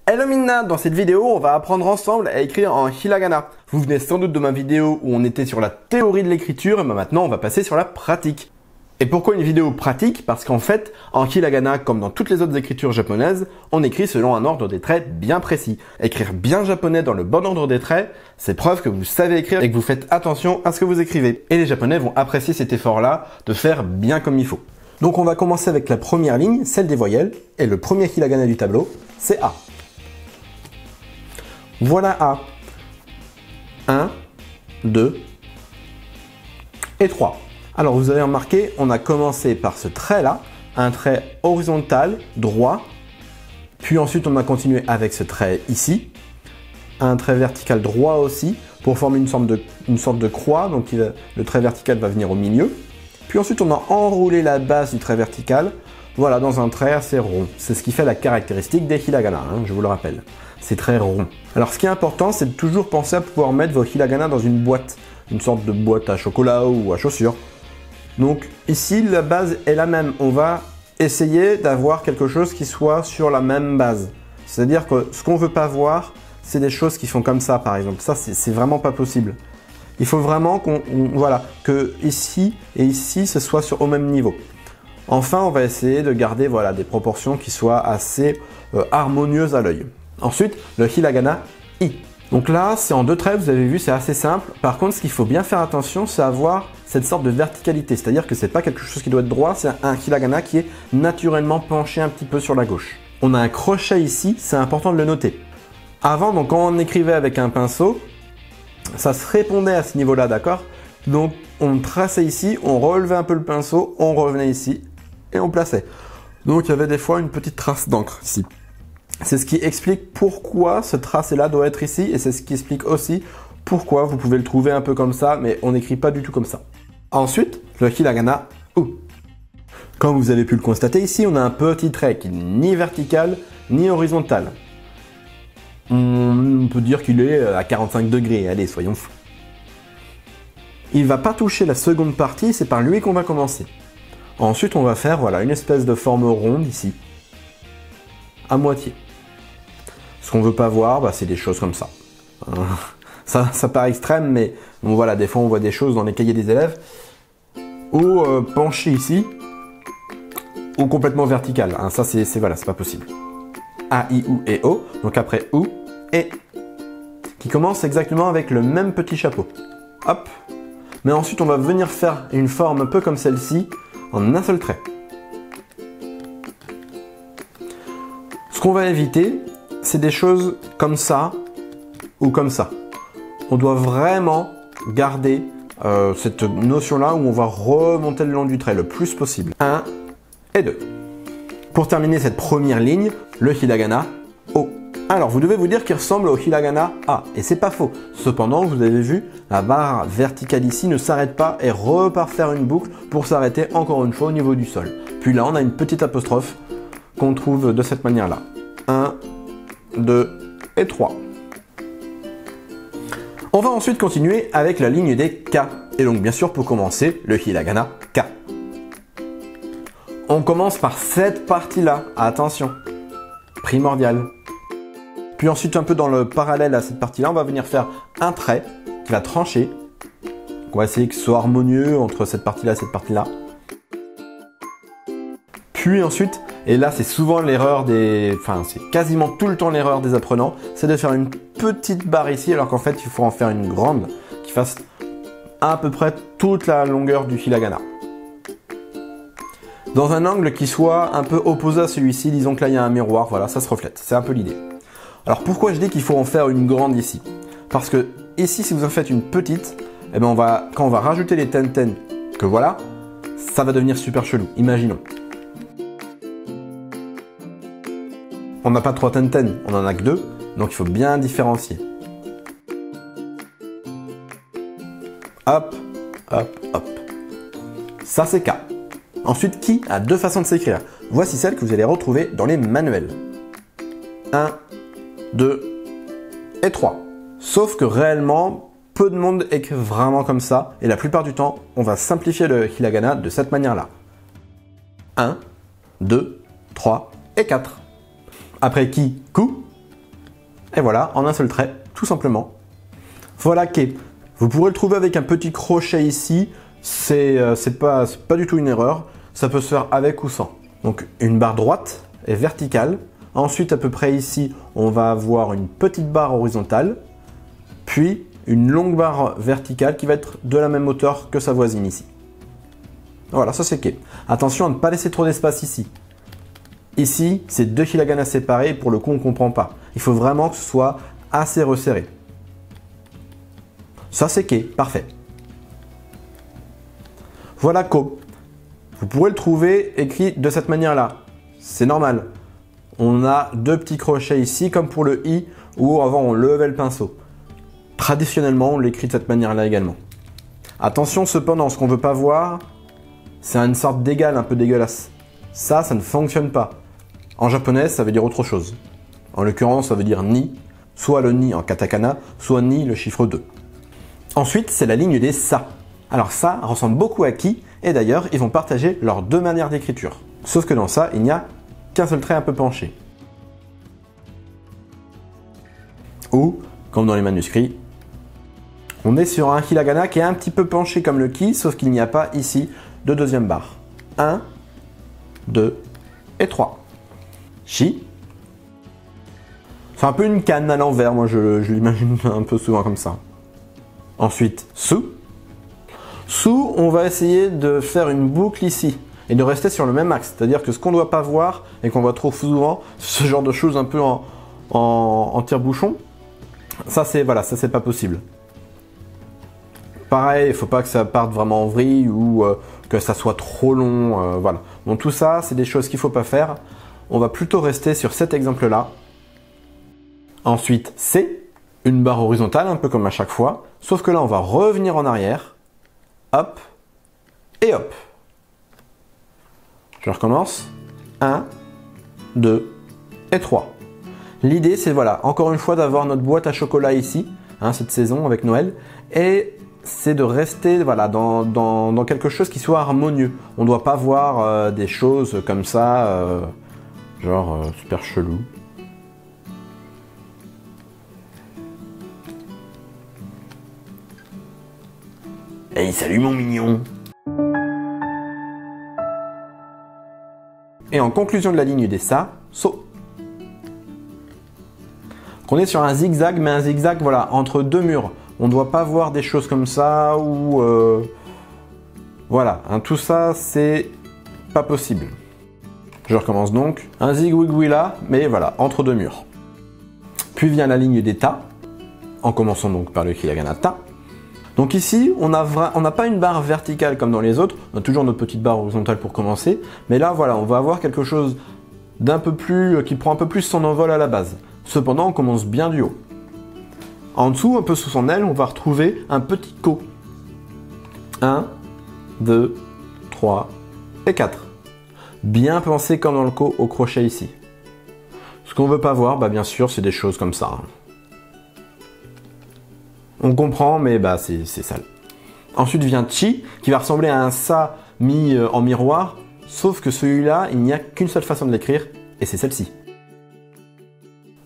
Hello Minna, dans cette vidéo, on va apprendre ensemble à écrire en hiragana. Vous venez sans doute de ma vidéo où on était sur la théorie de l'écriture, et maintenant on va passer sur la pratique. Et pourquoi une vidéo pratique? Parce qu'en fait, en hiragana, comme dans toutes les autres écritures japonaises, on écrit selon un ordre des traits bien précis. Écrire bien japonais dans le bon ordre des traits, c'est preuve que vous savez écrire et que vous faites attention à ce que vous écrivez. Et les japonais vont apprécier cet effort-là de faire bien comme il faut. Donc on va commencer avec la première ligne, celle des voyelles, et le premier hiragana du tableau, c'est A. Voilà A. 1, 2 et 3. Alors vous avez remarqué, on a commencé par ce trait-là, un trait horizontal, droit, puis ensuite on a continué avec ce trait ici, un trait vertical droit aussi, pour former une sorte de croix, donc le trait vertical va venir au milieu. Puis ensuite on a enroulé la base du trait vertical, voilà, dans un trait assez rond. C'est ce qui fait la caractéristique des hiragana, je vous le rappelle. C'est très rond. Alors ce qui est important, c'est de toujours penser à pouvoir mettre vos hiragana dans une boîte, une sorte de boîte à chocolat ou à chaussures. Donc ici, la base est la même. On va essayer d'avoir quelque chose qui soit sur la même base. C'est-à-dire que ce qu'on ne veut pas voir, c'est des choses qui font comme ça, par exemple. Ça, c'est vraiment pas possible. Il faut vraiment que ici et ici, ce soit au même niveau. Enfin, on va essayer de garder des proportions qui soient assez harmonieuses à l'œil. Ensuite, le hiragana I. Donc là, c'est en deux traits, vous avez vu, c'est assez simple. Par contre, ce qu'il faut bien faire attention, c'est avoir cette sorte de verticalité. C'est-à-dire que c'est pas quelque chose qui doit être droit, c'est un hiragana qui est naturellement penché un petit peu sur la gauche. On a un crochet ici, c'est important de le noter. Avant, donc, quand on écrivait avec un pinceau, ça se répondait à ce niveau-là, d'accord? Donc, on traçait ici, on relevait un peu le pinceau, on revenait ici et on plaçait. Donc, il y avait des fois une petite trace d'encre ici. C'est ce qui explique pourquoi ce tracé-là doit être ici et c'est ce qui explique aussi pourquoi vous pouvez le trouver un peu comme ça, mais on n'écrit pas du tout comme ça. Ensuite, le hiragana U. Comme vous avez pu le constater ici, on a un petit trait qui n'est ni vertical ni horizontal. On peut dire qu'il est à 45 degrés, allez, soyons fous. Il ne va pas toucher la seconde partie, c'est par lui qu'on va commencer. Ensuite, on va faire une espèce de forme ronde ici, à moitié. Ce qu'on ne veut pas voir, c'est des choses comme ça. Ça paraît extrême, mais bon, voilà, des fois on voit des choses dans les cahiers des élèves, ou penché ici, ou complètement vertical. Ça, c'est pas possible. A, I, U et O, donc après U et qui commence exactement avec le même petit chapeau. Hop. Mais ensuite, on va venir faire une forme un peu comme celle-ci, en un seul trait. Ce qu'on va éviter, c'est des choses comme ça ou comme ça. On doit vraiment garder cette notion-là où on va remonter le long du trait le plus possible. 1 et 2. Pour terminer cette première ligne, le hiragana O. Alors, vous devez vous dire qu'il ressemble au hiragana A, et c'est pas faux. Cependant, vous avez vu, la barre verticale ici ne s'arrête pas et repart faire une boucle pour s'arrêter encore une fois au niveau du sol. Puis là, on a une petite apostrophe qu'on trouve de cette manière-là. 1, 2 et 3. On va ensuite continuer avec la ligne des K. Et donc, bien sûr, pour commencer, le hiragana K. On commence par cette partie-là. Attention, primordial. Puis ensuite, un peu dans le parallèle à cette partie-là, on va venir faire un trait qui va trancher. On va essayer que ce soit harmonieux entre cette partie-là et cette partie-là. Puis ensuite, et là c'est souvent l'erreur c'est quasiment tout le temps l'erreur des apprenants, c'est de faire une petite barre ici, alors qu'en fait, il faut en faire une grande qui fasse à peu près toute la longueur du hiragana. Dans un angle qui soit un peu opposé à celui-ci, disons que là il y a un miroir, voilà, ça se reflète, c'est un peu l'idée. Alors pourquoi je dis qu'il faut en faire une grande ici? Parce que ici, si vous en faites une petite, quand on va rajouter les tenten que voilà, ça va devenir super chelou, imaginons. On n'a pas 3 tenten, on en a que 2, donc il faut bien différencier. Hop, hop, hop. Ça c'est K. Ensuite, Ki a deux façons de s'écrire. Voici celle que vous allez retrouver dans les manuels. 1, 2 et 3. Sauf que réellement, peu de monde écrit vraiment comme ça, et la plupart du temps, on va simplifier le hiragana de cette manière-là. 1, 2, 3 et 4. Après Ki, Ku, Et voilà, en un seul trait, tout simplement. Voilà quai. Vous pourrez le trouver avec un petit crochet ici. C'est pas du tout une erreur. Ça peut se faire avec ou sans. Donc une barre droite et verticale. Ensuite, à peu près ici, on va avoir une petite barre horizontale. Puis une longue barre verticale qui va être de la même hauteur que sa voisine ici. Voilà, ça c'est quai. Attention à ne pas laisser trop d'espace ici. Ici, c'est deux hiragana séparés et pour le coup, on ne comprend pas. Il faut vraiment que ce soit assez resserré. Ça c'est quai, parfait. Voilà ko. Vous pourrez le trouver écrit de cette manière-là. C'est normal. On a deux petits crochets ici, comme pour le i, où avant on levait le pinceau. Traditionnellement, on l'écrit de cette manière-là également. Attention cependant, ce qu'on ne veut pas voir, c'est une sorte d'égal un peu dégueulasse. Ça ne fonctionne pas. En japonais, ça veut dire autre chose. En l'occurrence, ça veut dire ni, soit le ni en katakana, soit ni le chiffre 2. Ensuite, c'est la ligne des sa. Alors ça ressemble beaucoup à ki, et d'ailleurs, ils vont partager leurs deux manières d'écriture. Sauf que dans ça, il n'y a qu'un seul trait un peu penché. Ou, comme dans les manuscrits, on est sur un hiragana qui est un petit peu penché comme le ki, sauf qu'il n'y a pas ici de deuxième barre. 1, 2 et 3. Shi. C'est un peu une canne à l'envers, moi je l'imagine un peu souvent comme ça. Ensuite, su. Su, on va essayer de faire une boucle ici et de rester sur le même axe. C'est-à-dire que ce qu'on ne doit pas voir et qu'on voit trop souvent, ce genre de choses un peu en tire-bouchon, ça c'est voilà, ça c'est pas possible. Pareil, il ne faut pas que ça parte vraiment en vrille ou que ça soit trop long. Voilà. Donc tout ça, c'est des choses qu'il ne faut pas faire. On va plutôt rester sur cet exemple-là. Ensuite, c'est une barre horizontale, un peu comme à chaque fois. Sauf que là, on va revenir en arrière. Hop. Et hop. Je recommence. 1, 2 et 3. L'idée, c'est voilà, encore une fois, d'avoir notre boîte à chocolat ici, hein, cette saison avec Noël. Et c'est de rester voilà, dans quelque chose qui soit harmonieux. On ne doit pas voir des choses comme ça, genre super chelou. Hey, salut mon mignon! Et en conclusion de la ligne des sa, so. On est sur un zigzag, mais un zigzag voilà, entre deux murs. On ne doit pas voir des choses comme ça ou voilà, hein, tout ça c'est pas possible. Je recommence donc. Un zigouigoui là, mais voilà, entre deux murs. Puis vient la ligne des ta, en commençant donc par le hiragana ta. Donc ici, on n'a pas une barre verticale comme dans les autres, on a toujours notre petite barre horizontale pour commencer, mais là voilà, on va avoir quelque chose d'un peu plus, qui prend un peu plus son envol à la base. Cependant, on commence bien du haut. En dessous, un peu sous son aile, on va retrouver un petit ko. 1, 2, 3 et 4. Bien pensé comme dans le ko au crochet ici. Ce qu'on ne veut pas voir, bah bien sûr, c'est des choses comme ça. On comprend, mais bah c'est sale. Ensuite vient chi, qui va ressembler à un sa mis en miroir, sauf que celui-là, il n'y a qu'une seule façon de l'écrire, et c'est celle-ci.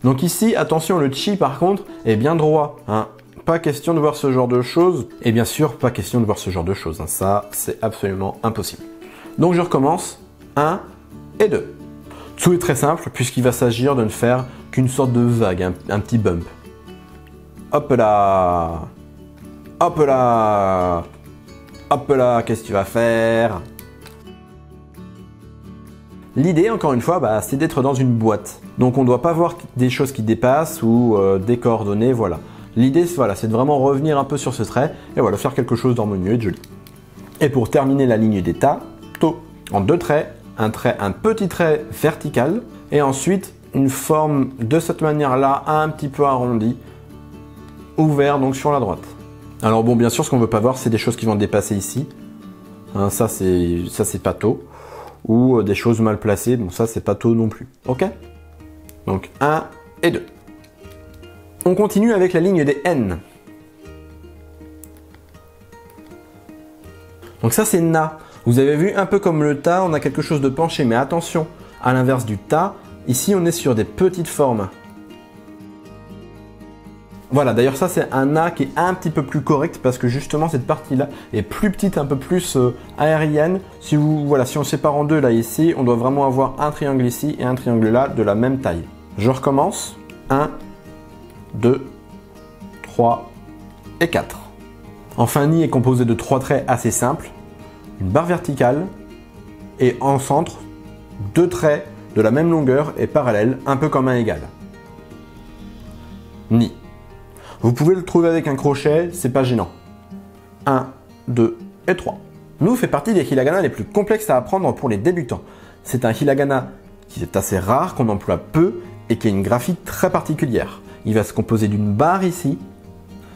Donc ici, attention, le chi par contre est bien droit. Hein. Pas question de voir ce genre de choses. Et bien sûr, pas question de voir ce genre de choses. Hein. Ça, c'est absolument impossible. Donc je recommence. 1 et 2. Tout est très simple puisqu'il va s'agir de ne faire qu'une sorte de vague, un petit bump. Hop là. Hop là. Hop là, qu'est-ce que tu vas faire? L'idée, encore une fois, bah, c'est d'être dans une boîte. Donc on ne doit pas voir des choses qui dépassent ou des coordonnées, voilà. L'idée, voilà, c'est de vraiment revenir un peu sur ce trait et voilà, faire quelque chose d'harmonieux et de joli. Et pour terminer la ligne des ta, to, en deux traits, un petit trait vertical et ensuite une forme de cette manière-là, un petit peu arrondie, ouvert donc sur la droite. Alors bon, bien sûr, ce qu'on ne veut pas voir, c'est des choses qui vont dépasser ici. Hein, ça, c'est pas to. Ou des choses mal placées, bon ça c'est pas tôt non plus, ok? Donc 1 et 2. On continue avec la ligne des N. Donc ça c'est na. Vous avez vu, un peu comme le ta, on a quelque chose de penché, mais attention, à l'inverse du ta, ici on est sur des petites formes. Voilà, d'ailleurs ça c'est un A qui est un petit peu plus correct parce que justement cette partie-là est plus petite, un peu plus aérienne. Si on sépare en deux là ici, on doit vraiment avoir un triangle ici et un triangle là de la même taille. Je recommence. 1, 2, 3 et 4. Enfin, un nid est composé de 3 traits assez simples, une barre verticale et en centre, 2 traits de la même longueur et parallèles, un peu comme un égal. Nid. Vous pouvez le trouver avec un crochet, c'est pas gênant. 1, 2 et 3. Nous fait partie des hiragana les plus complexes à apprendre pour les débutants. C'est un hiragana qui est assez rare, qu'on emploie peu et qui a une graphie très particulière. Il va se composer d'une barre ici,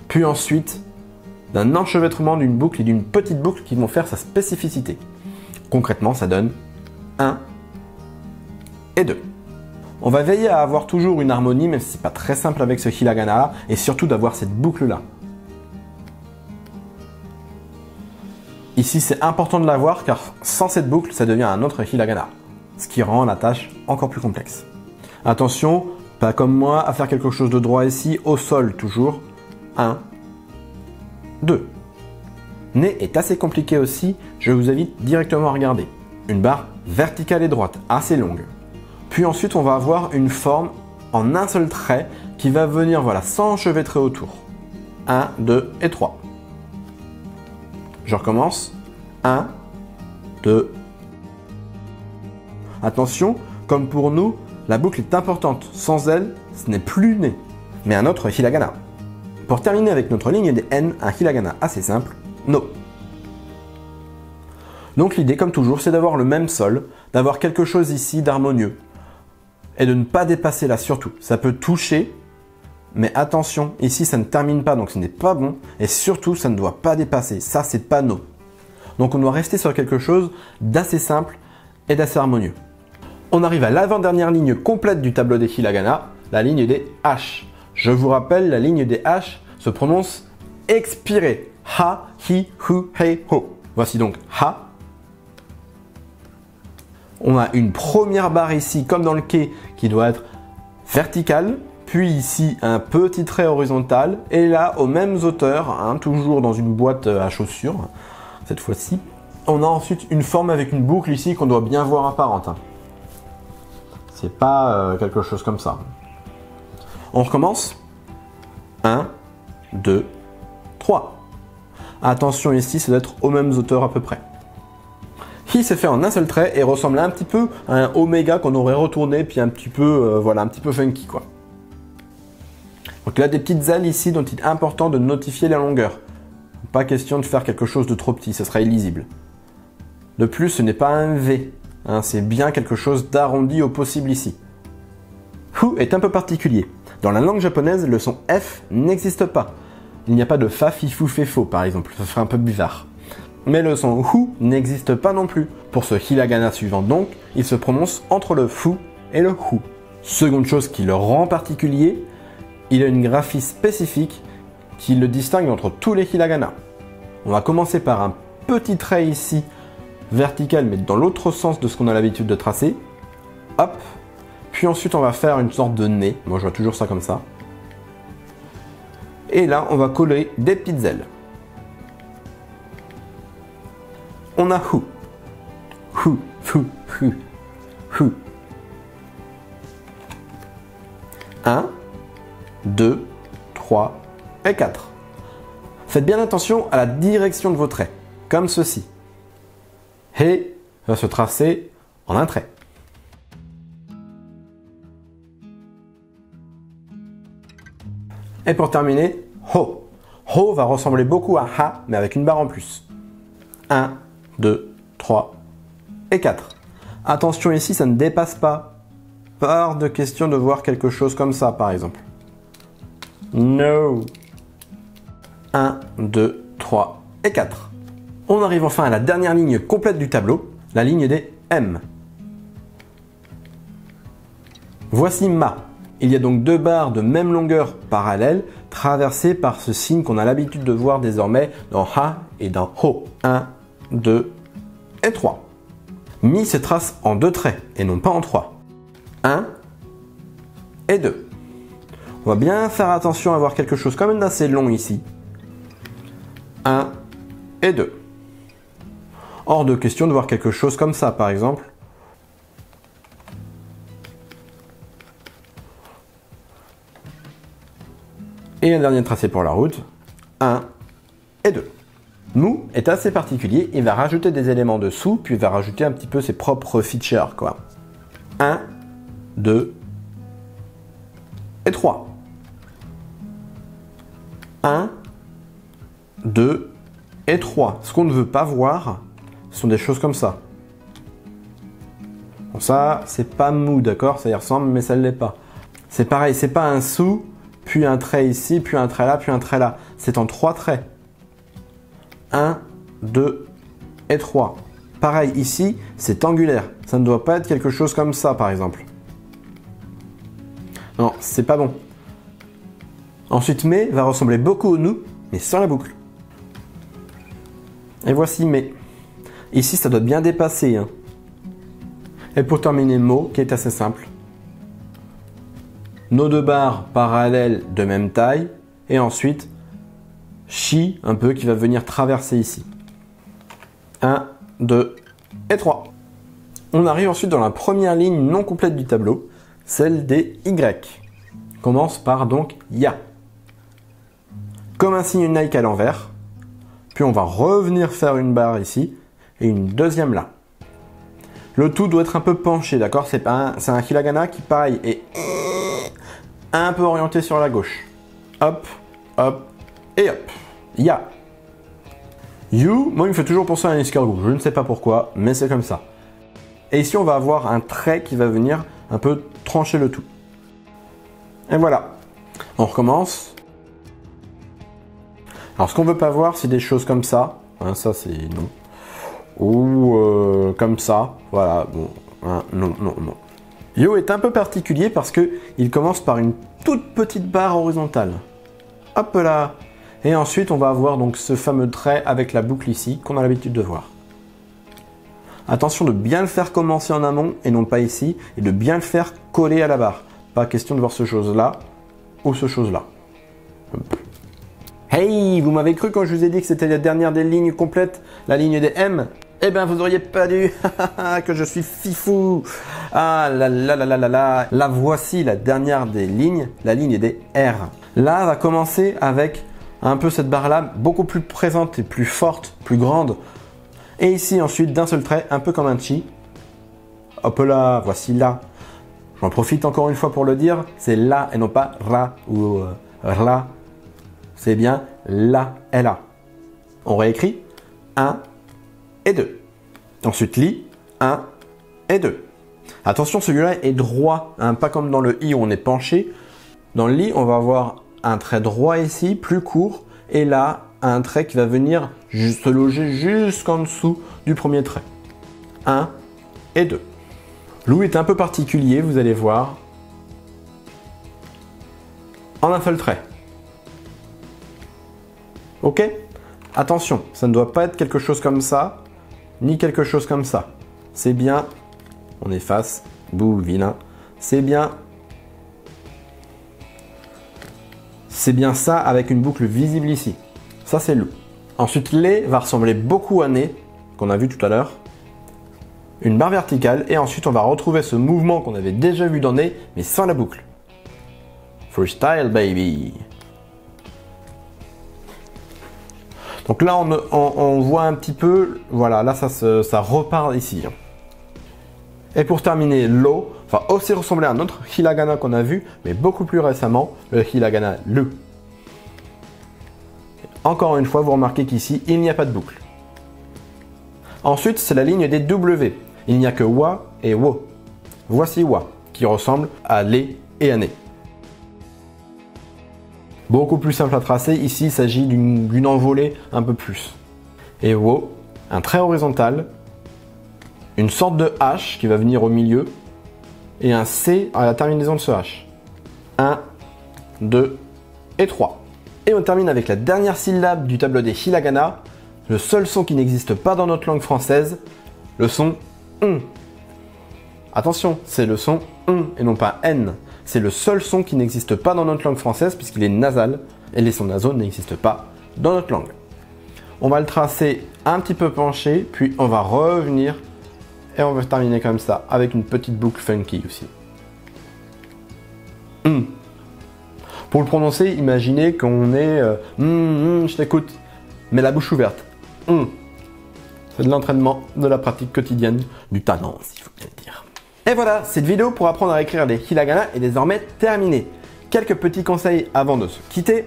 puis ensuite d'un enchevêtrement d'une boucle et d'une petite boucle qui vont faire sa spécificité. Concrètement, ça donne 1 et 2. On va veiller à avoir toujours une harmonie, même si c'est pas très simple avec ce hiragana là, et surtout d'avoir cette boucle là. Ici, c'est important de l'avoir car sans cette boucle, ça devient un autre hiragana, ce qui rend la tâche encore plus complexe. Attention, pas comme moi, à faire quelque chose de droit ici, au sol toujours. 1, 2. Nez est assez compliqué aussi, je vous invite directement à regarder. Une barre verticale et droite, assez longue. Puis ensuite, on va avoir une forme en un seul trait qui va venir s'enchevêtrer autour. 1, 2 et 3. Je recommence. 1, 2. Attention, comme pour nous, la boucle est importante. Sans elle, ce n'est plus né, mais un autre hiragana. Pour terminer avec notre ligne des N, un hiragana assez simple, no. Donc l'idée, comme toujours, c'est d'avoir le même sol, d'avoir quelque chose ici d'harmonieux. Et de ne pas dépasser là surtout. Ça peut toucher, mais attention, ici ça ne termine pas, donc ce n'est pas bon. Et surtout, ça ne doit pas dépasser. Ça, c'est pas no. Donc on doit rester sur quelque chose d'assez simple et d'assez harmonieux. On arrive à l'avant-dernière ligne complète du tableau des hiragana, la ligne des H. Je vous rappelle, la ligne des H se prononce expirée. Ha, hi, hu, hei, ho. Voici donc ha. On a une première barre ici, comme dans le quai, qui doit être verticale. Puis ici, un petit trait horizontal. Et là, aux mêmes hauteurs, toujours dans une boîte à chaussures, cette fois-ci. On a ensuite une forme avec une boucle ici qu'on doit bien voir apparente. C'est pas quelque chose comme ça. On recommence. 1, 2, 3. Attention ici, ça doit être aux mêmes hauteurs à peu près. Hi s'est fait en un seul trait et ressemble un petit peu à un oméga qu'on aurait retourné, puis un petit peu, un petit peu funky quoi. Donc il y a des petites ailes ici dont il est important de notifier la longueur. Pas question de faire quelque chose de trop petit, ce sera illisible. De plus, ce n'est pas un V, c'est bien quelque chose d'arrondi au possible ici. Hu est un peu particulier. Dans la langue japonaise, le son F n'existe pas. Il n'y a pas de fa, fi, fou, fe, fo par exemple, ça ferait un peu bizarre. Mais le son hu n'existe pas non plus. Pour ce hiragana suivant donc, il se prononce entre le fu et le hu. Seconde chose qui le rend particulier, il a une graphie spécifique qui le distingue entre tous les hiragana. On va commencer par un petit trait ici, vertical mais dans l'autre sens de ce qu'on a l'habitude de tracer. Hop. Puis ensuite on va faire une sorte de nez. Moi je vois toujours ça comme ça. Et là on va coller des petites ailes. On a hu. Hu, hu, hu, hu. 1, 2, 3 et 4. Faites bien attention à la direction de vos traits, comme ceci. He va se tracer en un trait. Et pour terminer, ho. Ho va ressembler beaucoup à ha, mais avec une barre en plus. 1, 2, 3 et 4. Attention ici, ça ne dépasse pas. Pas hors de question de voir quelque chose comme ça, par exemple. No. 1, 2, 3 et 4. On arrive enfin à la dernière ligne complète du tableau, la ligne des M. Voici Ma. Il y a donc deux barres de même longueur parallèles traversées par ce signe qu'on a l'habitude de voir désormais dans Ha et dans Ho. 1, 2 et 3. Mi se trace en deux traits et non pas en trois. 1 et 2. On va bien faire attention à avoir quelque chose quand même d'assez long ici. 1 et 2. Hors de question de voir quelque chose comme ça, par exemple. Et un dernier tracé pour la route. 1 et 2. Mou est assez particulier, il va rajouter des éléments dessous, puis il va rajouter un petit peu ses propres features, quoi. 1, 2 et 3. 1, 2 et 3. Ce qu'on ne veut pas voir, ce sont des choses comme ça. Bon, ça, c'est pas mou, d'accord? Ça y ressemble, mais ça ne l'est pas. C'est pareil, c'est pas un sous, puis un trait ici, puis un trait là, puis un trait là. C'est en 3 traits. 1, 2 et 3. Pareil, ici, c'est angulaire. Ça ne doit pas être quelque chose comme ça, par exemple. Non, c'est pas bon. Ensuite, mais va ressembler beaucoup au nous, mais sans la boucle. Et voici mais. Ici, ça doit bien dépasser. Hein. Et pour terminer, mot, qui est assez simple. Nos deux barres parallèles de même taille. Et ensuite, chi, un peu, qui va venir traverser ici. 1, 2 et 3. On arrive ensuite dans la première ligne non complète du tableau, celle des Y. On commence par donc Ya. Comme un signe Nike à l'envers. Puis on va revenir faire une barre ici et une deuxième là. Le tout doit être un peu penché, d'accord? C'est un hiragana qui, pareil, est un peu orienté sur la gauche. Hop, hop et hop. Ya. You, moi il me fait toujours penser à un escargot. Je ne sais pas pourquoi, mais c'est comme ça. Et ici on va avoir un trait qui va venir un peu trancher le tout. Et voilà. On recommence. Alors ce qu'on veut pas voir, c'est des choses comme ça. Hein, ça c'est non. Ou comme ça. Voilà. Bon. Hein, non, non, non. Yo est un peu particulier parce que il commence par une toute petite barre horizontale. Hop là. Et ensuite on va avoir donc ce fameux trait avec la boucle ici qu'on a l'habitude de voir. Attention de bien le faire commencer en amont et non pas ici. Et de bien le faire coller à la barre. Pas question de voir ce chose-là ou ce chose-là. Hey, vous m'avez cru quand je vous ai dit que c'était la dernière des lignes complètes, la ligne des M? Eh bien, vous auriez pas dû que je suis fifou. Ah là là là là là là. Là, voici la dernière des lignes, la ligne des R. Là, va commencer avec un peu cette barre-là, beaucoup plus présente et plus forte, plus grande. Et ici, ensuite, d'un seul trait, un peu comme un chi. Hop là, voici là. J'en profite encore une fois pour le dire, c'est là et non pas ra ou ra. C'est bien là et là. On réécrit 1 et 2. Ensuite, li 1 et 2. Attention, celui-là est droit, hein, pas comme dans le i où on est penché. Dans le li, on va avoir un trait droit ici, plus court, et là, un trait qui va venir se loger jusqu'en dessous du premier trait. 1 et 2. L'ou est un peu particulier, vous allez voir, en un seul trait. Ok? Attention, ça ne doit pas être quelque chose comme ça, ni quelque chose comme ça. C'est bien, on efface, bouh, vilain, c'est bien ça avec une boucle visible ici. Ça, c'est loup. Ensuite, les va ressembler beaucoup à né, qu'on a vu tout à l'heure. Une barre verticale, et ensuite, on va retrouver ce mouvement qu'on avait déjà vu dans né, mais sans la boucle. Freestyle, baby! Donc là, on voit un petit peu, voilà, là, ça repart ici. Et pour terminer, l'o va aussi ressembler à un autre hiragana qu'on a vu, mais beaucoup plus récemment, le hiragana le. Encore une fois, vous remarquez qu'ici, il n'y a pas de boucle. Ensuite, c'est la ligne des W. Il n'y a que wa et wo. Voici wa, qui ressemble à les et à né. Beaucoup plus simple à tracer. Ici, il s'agit d'une envolée un peu plus. Et wo, un trait horizontal, une sorte de H qui va venir au milieu, et un C à la terminaison de ce H. 1, 2 et 3. Et on termine avec la dernière syllabe du tableau des hiragana, le seul son qui n'existe pas dans notre langue française, le son Attention, c'est le son et non pas N. C'est le seul son qui n'existe pas dans notre langue française puisqu'il est nasal et les sons nasaux n'existent pas dans notre langue. On va le tracer un petit peu penché, puis on va revenir et on va terminer comme ça avec une petite boucle funky aussi. Pour le prononcer, imaginez qu'on est je t'écoute, mais la bouche ouverte. C'est de l'entraînement, de la pratique quotidienne, du talent, s'il faut bien le dire. Et voilà, cette vidéo pour apprendre à écrire les hiragana est désormais terminée. Quelques petits conseils avant de se quitter.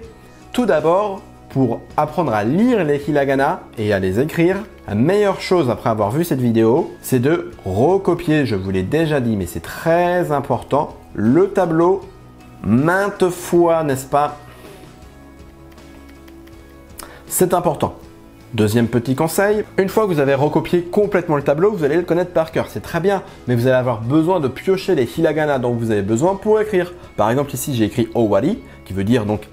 Tout d'abord, pour apprendre à lire les hiragana et à les écrire, la meilleure chose après avoir vu cette vidéo, c'est de recopier, je vous l'ai déjà dit, mais c'est très important, le tableau maintes fois, n'est-ce pas? C'est important. Deuxième petit conseil, une fois que vous avez recopié complètement le tableau, vous allez le connaître par cœur, c'est très bien, mais vous allez avoir besoin de piocher les hiragana dont vous avez besoin pour écrire. Par exemple ici j'ai écrit Owari, qui veut dire donc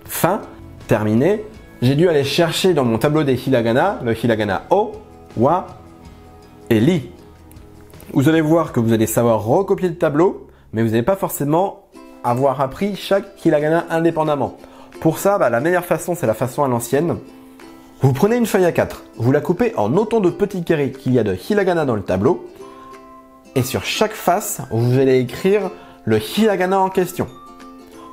fin, terminé. J'ai dû aller chercher dans mon tableau des hiragana, le hiragana O, Wa et Li. Vous allez voir que vous allez savoir recopier le tableau, mais vous n'allez pas forcément avoir appris chaque hiragana indépendamment. Pour ça, la meilleure façon, c'est la façon à l'ancienne. Vous prenez une feuille A4, vous la coupez en autant de petits carrés qu'il y a de hiragana dans le tableau, et sur chaque face, vous allez écrire le hiragana en question.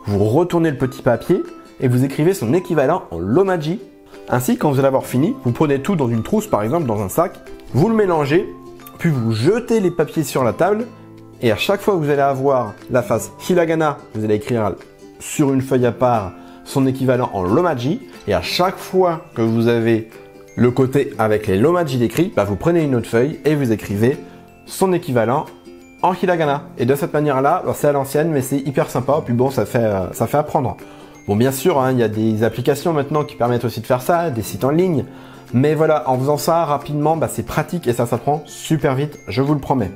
Vous retournez le petit papier et vous écrivez son équivalent en romaji. Ainsi, quand vous allez avoir fini, vous prenez tout dans une trousse, par exemple dans un sac, vous le mélangez, puis vous jetez les papiers sur la table, et à chaque fois que vous allez avoir la face hiragana, vous allez écrire sur une feuille à part son équivalent en romaji, et à chaque fois que vous avez le côté avec les romaji décrits, vous prenez une autre feuille et vous écrivez son équivalent en hiragana. Et de cette manière-là, c'est à l'ancienne, mais c'est hyper sympa, puis bon, ça fait apprendre. Bon, bien sûr, il y a des applications maintenant qui permettent aussi de faire ça, des sites en ligne, mais voilà, en faisant ça rapidement, c'est pratique et ça s'apprend super vite, je vous le promets.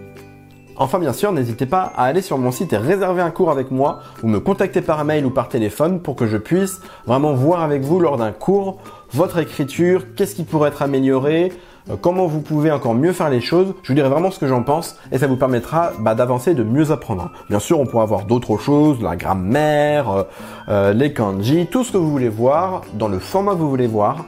Enfin, bien sûr, n'hésitez pas à aller sur mon site et réserver un cours avec moi ou me contacter par mail ou par téléphone pour que je puisse vraiment voir avec vous lors d'un cours votre écriture, qu'est-ce qui pourrait être amélioré, comment vous pouvez encore mieux faire les choses. Je vous dirai vraiment ce que j'en pense et ça vous permettra d'avancer et de mieux apprendre. Bien sûr, on pourra voir d'autres choses, la grammaire, les kanji, tout ce que vous voulez voir dans le format que vous voulez voir.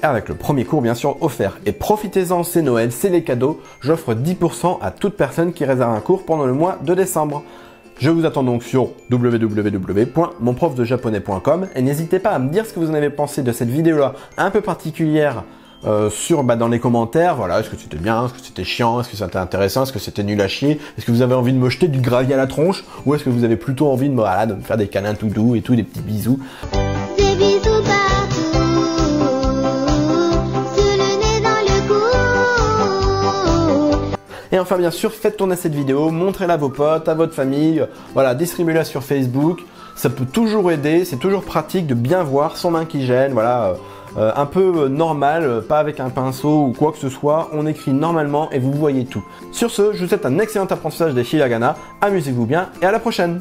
Avec le premier cours bien sûr offert. Et profitez-en, c'est Noël, c'est les cadeaux. J'offre 10% à toute personne qui réserve un cours pendant le mois de décembre. Je vous attends donc sur www.monprofdejaponais.com et n'hésitez pas à me dire ce que vous en avez pensé de cette vidéo-là un peu particulière dans les commentaires. Voilà, est-ce que c'était bien, est-ce que c'était chiant, est-ce que c'était intéressant, est-ce que c'était nul à chier, est-ce que vous avez envie de me jeter du gravier à la tronche ou est-ce que vous avez plutôt envie de me faire des câlins tout doux et tout, des petits bisous. Des bisous partout. Et enfin bien sûr, faites tourner cette vidéo, montrez-la à vos potes, à votre famille, voilà, distribuez-la sur Facebook, ça peut toujours aider, c'est toujours pratique de bien voir sans main qui gêne, voilà, un peu normal, pas avec un pinceau ou quoi que ce soit, on écrit normalement et vous voyez tout. Sur ce, je vous souhaite un excellent apprentissage des hiragana, amusez-vous bien et à la prochaine!